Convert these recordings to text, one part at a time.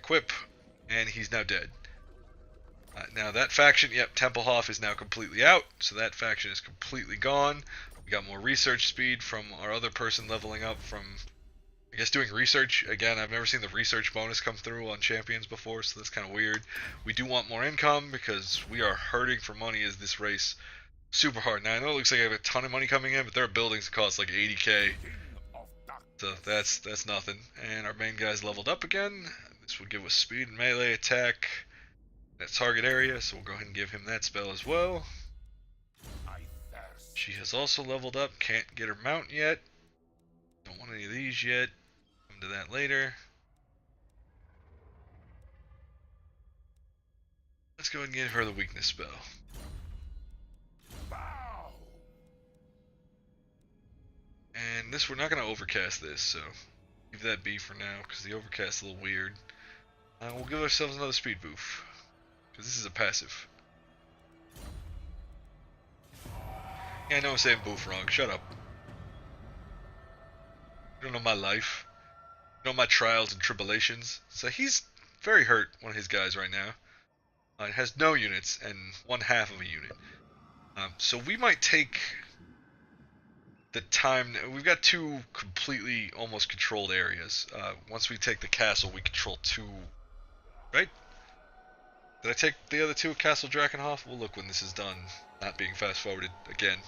equip, and he's now dead. Now that faction, yep, Templehof is now completely out, so that faction is completely gone. We got more research speed from our other person leveling up from, I guess, doing research. Again, I've never seen the research bonus come through on champions before, so that's kind of weird. We do want more income because we are hurting for money as this race super hard. Now I know it looks like I have a ton of money coming in, but there are buildings that cost like 80k. So that's nothing. And our main guy's leveled up again. This will give us speed and melee attack. That target area, so we'll go ahead and give him that spell as well. She has also leveled up, can't get her mount yet. Don't want any of these yet. Come to that later. Let's go ahead and give her the weakness spell. And this, we're not going to overcast this, so leave that be for now, because the overcast is a little weird. We'll give ourselves another speed boost, because this is a passive. Yeah, I know I'm saying boof wrong. Shut up. You don't know my life. You know my trials and tribulations. So he's very hurt, one of his guys right now. It has no units and 1/2 of a unit. So we might take the time. We've got 2 completely almost controlled areas. Once we take the castle, we control 2. Right? Did I take the other 2 Castle Drakenhof? We'll look when this is done. Not being fast forwarded again.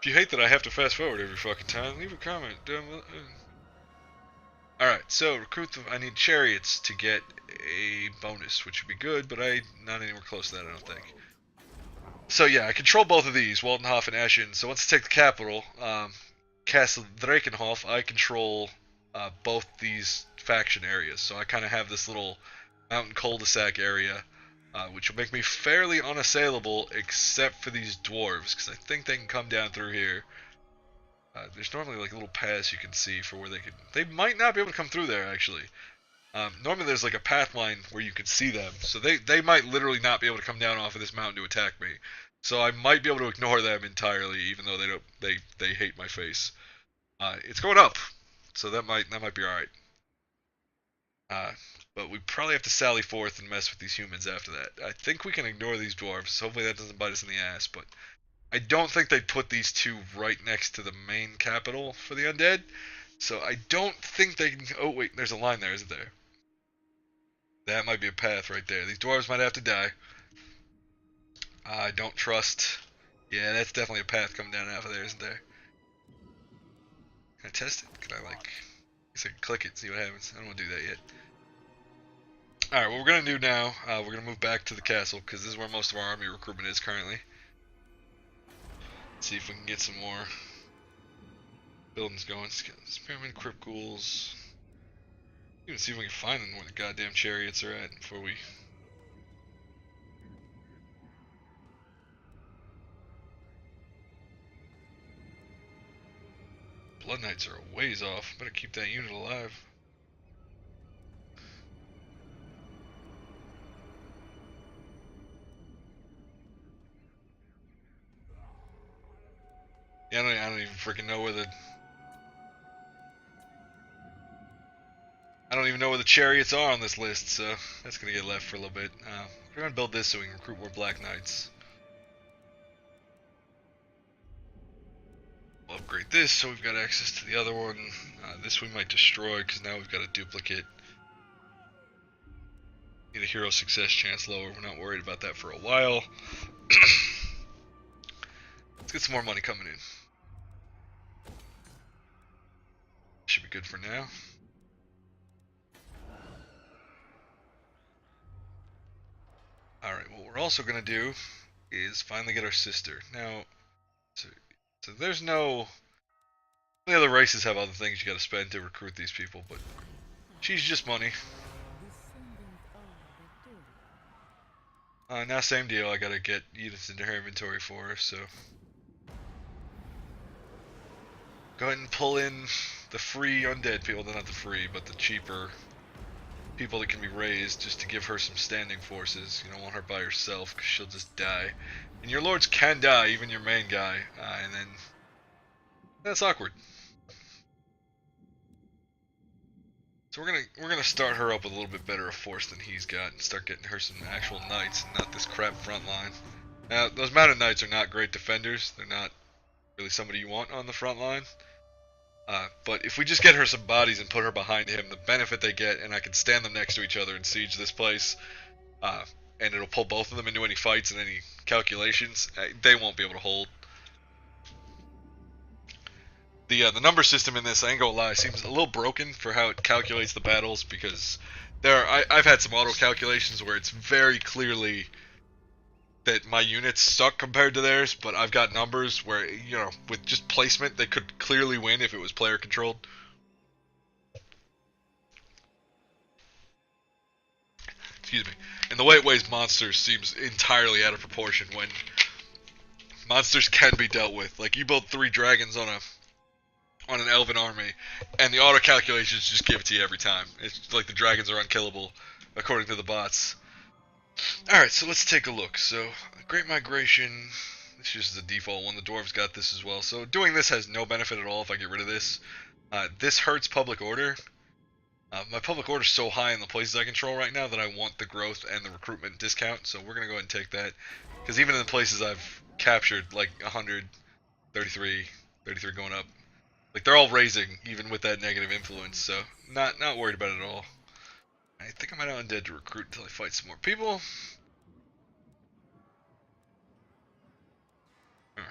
If you hate that I have to fast forward every fucking time, leave a comment down below. Alright, so recruit them. I need chariots to get a bonus, which would be good, but I'm not anywhere close to that, I don't think. So yeah, I control both of these, Waldenhof and Eschen. So once I take the capital, Castle Drakenhof, I control both these faction areas. So I kind of have this little mountain cul-de-sac area, which will make me fairly unassailable, except for these dwarves, because I think they can come down through here. There's normally like a little pass you can see for where they could. They might not be able to come through there, actually. Normally there's like a path line where you can see them, so they might literally not be able to come down off of this mountain to attack me. So I might be able to ignore them entirely, even though they hate my face. It's going up, so that might be all right. But we probably have to sally forth and mess with these humans after that. I think we can ignore these dwarves. Hopefully that doesn't bite us in the ass, but I don't think they'd put these 2 right next to the main capital for the undead. So I don't think they can. Oh wait, there's a line there, isn't there? That might be a path right there. These dwarves might have to die. I don't trust. Yeah, that's definitely a path coming down out of there, isn't there? Can I test it? Can I like? I guess I can click it and see what happens. I don't want to do that yet. Alright, what we're going to do now, we're going to move back to the castle, because this is where most of our army recruitment is currently. Let's see if we can get some more buildings going. Spearmen, crypt ghouls. Even see if we can find them where the goddamn chariots are at before we... Blood Knights are a ways off. Better keep that unit alive. Yeah, I don't even freaking know where the... I don't even know where the chariots are on this list, so that's going to get left for a little bit. We're going to build this so we can recruit more Black Knights. We'll upgrade this so we've got access to the other one. This we might destroy because now we've got a duplicate. Need a hero success chance lower. We're not worried about that for a while. Let's get some more money coming in. Should be good for now. Alright, what we're also going to do is finally get our sister. Now, so there's no... The other races have other things you got to spend to recruit these people, but she's just money. Now same deal, I got to get units into her inventory for her, so... Go ahead and pull in the free undead people, well, not the free, but the cheaper people that can be raised, just to give her some standing forces. You don't want her by herself, because she'll just die. And your lords can die, even your main guy, and then... That's awkward. So we're gonna start her up with a little bit better a force than he's got, and start getting her some actual knights, and not this crap front line. Now those mounted knights are not great defenders. They're not really somebody you want on the front line. But if we just get her some bodies and put her behind him, the benefit they get, and I can stand them next to each other and siege this place, and it'll pull both of them into any fights and any calculations, they won't be able to hold. The number system in this, I ain't gonna lie, seems a little broken for how it calculates the battles, because I've had some auto calculations where it's very clearly that my units suck compared to theirs, but I've got numbers where, you know, with just placement, they could clearly win if it was player controlled. Excuse me. And the way it weighs monsters seems entirely out of proportion when monsters can be dealt with. Like, you build 3 dragons on an elven army, and the auto calculations just give it to you every time. It's like the dragons are unkillable, according to the bots. Alright, so let's take a look. So, Great Migration, this is just the default one. The dwarves got this as well. So doing this has no benefit at all if I get rid of this. This hurts public order. My public order is so high in the places I control right now that I want the growth and the recruitment discount, so we're going to go ahead and take that. Because even in the places I've captured, like 100, 33, 33 going up, like they're all raising, even with that negative influence, so not worried about it at all. I think I might have undead to recruit until I fight some more people. I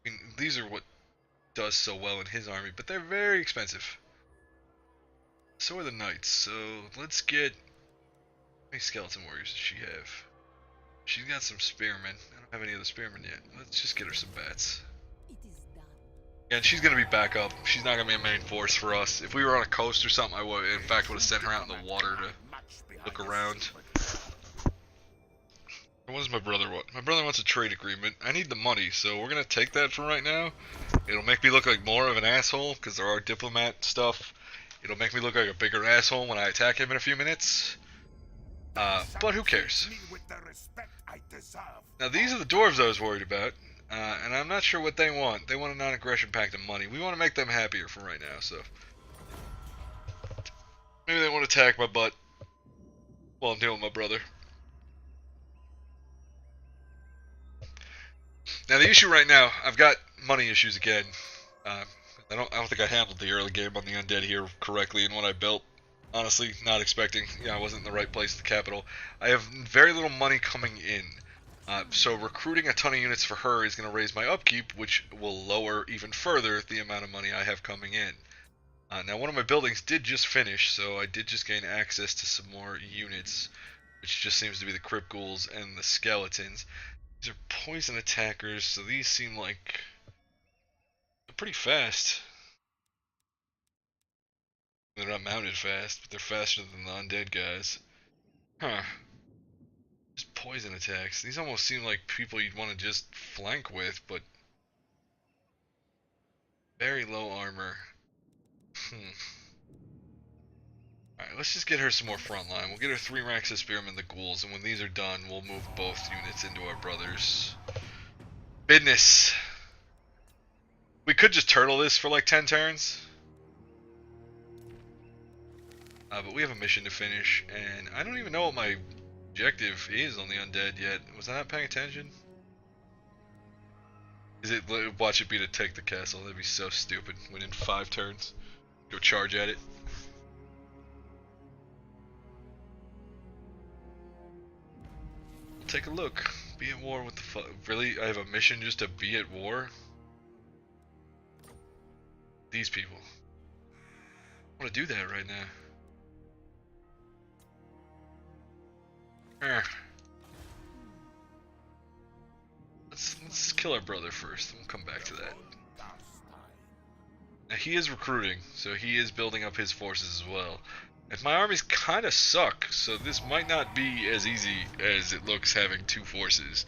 mean, these are what does so well in his army, but they're very expensive. So are the knights, so let's get... How many skeleton warriors does she have? She's got some spearmen. I don't have any other spearmen yet. Let's just get her some bats. Yeah, and she's going to be back up. She's not going to be a main force for us. If we were on a coast or something, I would, in fact, would have sent her out in the water to look around. What does my brother want? My brother wants a trade agreement. I need the money, so we're going to take that for right now. It'll make me look like more of an asshole, because there are diplomat stuff. It'll make me look like a bigger asshole when I attack him in a few minutes. But who cares? Now, these are the dwarves I was worried about. And I'm not sure what they want. They want a non-aggression pact of money. We want to make them happier for right now, so... Maybe they want to attack my butt while I'm dealing with my brother. Now, the issue right now, I've got money issues again. I don't think I handled the early game on the undead here correctly in what I built. Honestly, not expecting. I wasn't in the right place at the capital. I have very little money coming in. So recruiting a ton of units for her is going to raise my upkeep, which will lower even further the amount of money I have coming in. Now, one of my buildings did just finish, so I did just gain access to some more units, which just seems to be the crypt ghouls and the skeletons. These are poison attackers, so these seem like they're pretty fast. They're not mounted fast, but they're faster than the undead guys. Huh. Just poison attacks. These almost seem like people you'd want to just flank with, but... Very low armor. Alright, let's just get her some more frontline. We'll get her 3 ranks of spearmen, the ghouls, and when these are done, we'll move both units into our brothers. Business! We could just turtle this for like 10 turns. But we have a mission to finish, and I don't even know what my objective is on the undead yet. Was I not paying attention? Is it watch it be to take the castle? That'd be so stupid. Within 5 turns, go charge at it. We'll take a look. Be at war with the really? I have a mission just to be at war? These people. I want to do that right now. Let's kill our brother first, and we'll come back to that. Now, he is recruiting, so he is building up his forces as well. And my armies kind of suck, so this might not be as easy as it looks having 2 forces.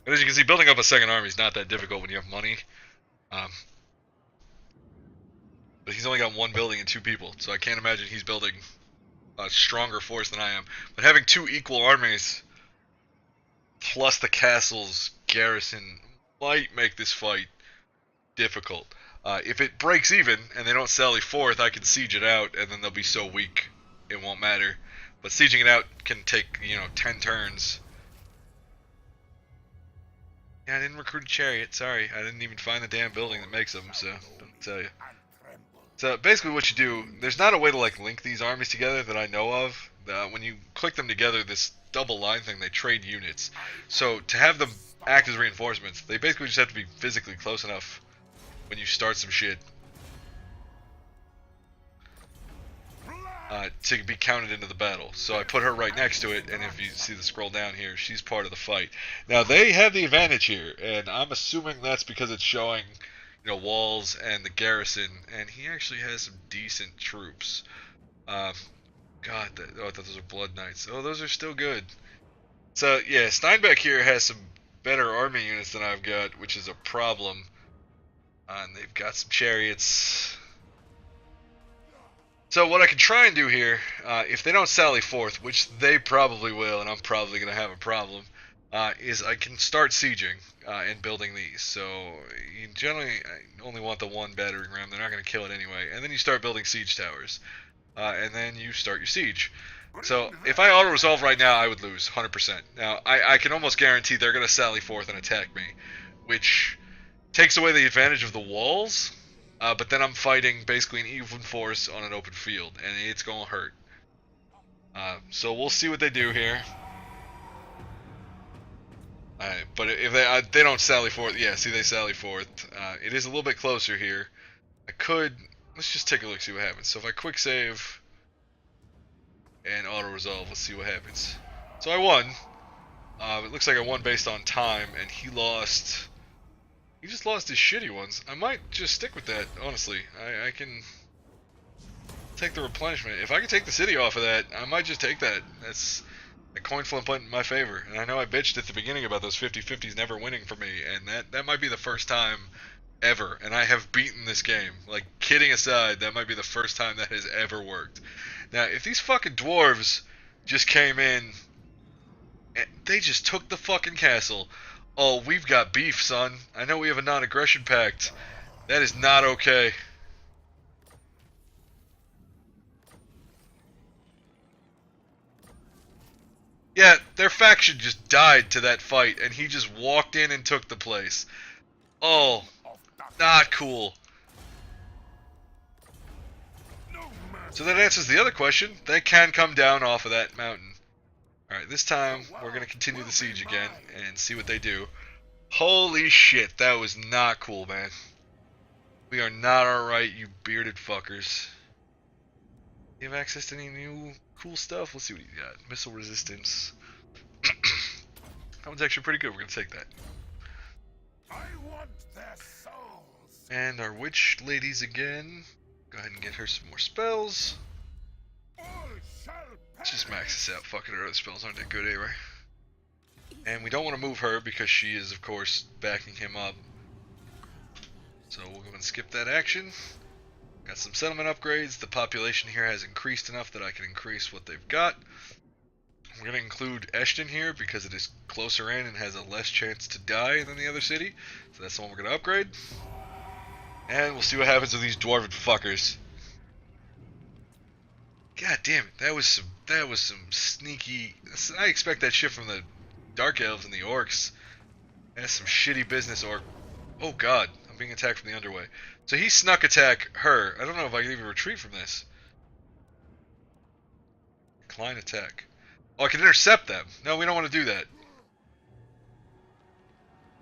But as you can see, building up a second army is not that difficult when you have money. But he's only got 1 building and 2 people, so I can't imagine he's building a stronger force than I am. But having 2 equal armies, plus the castle's garrison, might make this fight difficult. If it breaks even and they don't sally forth, I can siege it out, and then they'll be so weak it won't matter. But sieging it out can take, 10 turns. Yeah, I didn't recruit a chariot. Sorry, I didn't even find the damn building that makes them. So don't tell you. So basically, what you do, there's not a way to like link these armies together that I know of. When you click them together, this double line thing, they trade units. So to have them act as reinforcements, they basically just have to be physically close enough when you start some shit to be counted into the battle. So I put her right next to it, and if you see the scroll down here, she's part of the fight. Now they have the advantage here, and I'm assuming that's because it's showing, walls and the garrison, and he actually has some decent troops. God, I thought those are Blood Knights. Oh, those are still good. So yeah, Steinbeck here has some better army units than I've got, which is a problem. And they've got some chariots. So what I can try and do here, if they don't sally forth, which they probably will, and I'm probably going to have a problem, is I can start sieging and building these. So you generally only want the one battering ram. They're not going to kill it anyway. And then you start building siege towers. And then you start your siege. So if I auto-resolve right now, I would lose 100%. Now, I can almost guarantee they're going to sally forth and attack me, which takes away the advantage of the walls. But then I'm fighting basically an even force on an open field, and it's gonna hurt. So we'll see what they do here. But if they don't sally forth, yeah, see they sally forth. It is a little bit closer here. Let's just take a look, see what happens. So if I quick save and auto resolve, let's see what happens. So I won. It looks like I won based on time, and he lost. He just lost his shitty ones. I might just stick with that, honestly. I can take the replenishment. If I can take the city off of that, I might just take that. That's a coin flip in my favor. And I know I bitched at the beginning about those 50-50s never winning for me, and that might be the first time ever. And I have beaten this game. Like, kidding aside, that might be the first time that has ever worked. Now, if these fucking dwarves just came in, and they just took the fucking castle. Oh, we've got beef, son. I know we have a non-aggression pact. That is not okay. Yeah, their faction just died to that fight, and he just walked in and took the place. Oh, not cool. So that answers the other question. They can come down off of that mountain. Alright, this time we're going to continue the siege again and see what they do. Holy shit, that was not cool, man. We are not alright, you bearded fuckers. You have access to any new cool stuff? Let's see what you got. Missile resistance. That one's actually pretty good. We're going to take that. I want their souls. And our witch ladies again. Go ahead and get her some more spells. Let's just max this out. Fucking her other spells aren't that good anyway. And we don't want to move her because she is, of course, backing him up. So we'll go and skip that action. Got some settlement upgrades. The population here has increased enough that I can increase what they've got. We're going to include Eshton here because it is closer in and has a less chance to die than the other city. So that's the one we're going to upgrade. And we'll see what happens with these dwarven fuckers. God damn it, that was some sneaky. I expect that shit from the Dark Elves and the Orcs. That's some shitty business, Orc. Oh god, I'm being attacked from the underway. So he snuck attack her. I don't know if I can even retreat from this. Decline attack. Oh, I can intercept them. No, we don't want to do that.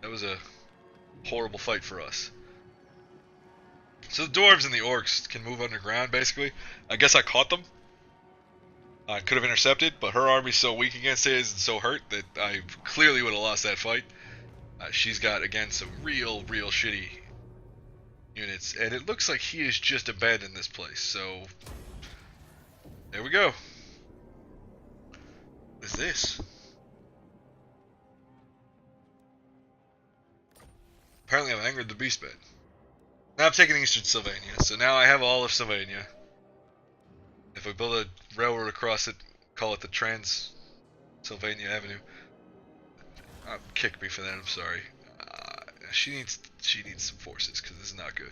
That was a horrible fight for us. So the dwarves and the orcs can move underground, basically. I guess I caught them. I could have intercepted, but her army's so weak against his and so hurt that I clearly would have lost that fight. She's got, again, some real shitty units. And it looks like he has just abandoned this place, so there we go. What is this? Apparently I've angered the beastman. Now I'm taking Eastern Sylvania, so now I have all of Sylvania. If we build a railroad across it, call it the Trans-Sylvania Avenue. Kick me for that, I'm sorry. She needs some forces, because this is not good.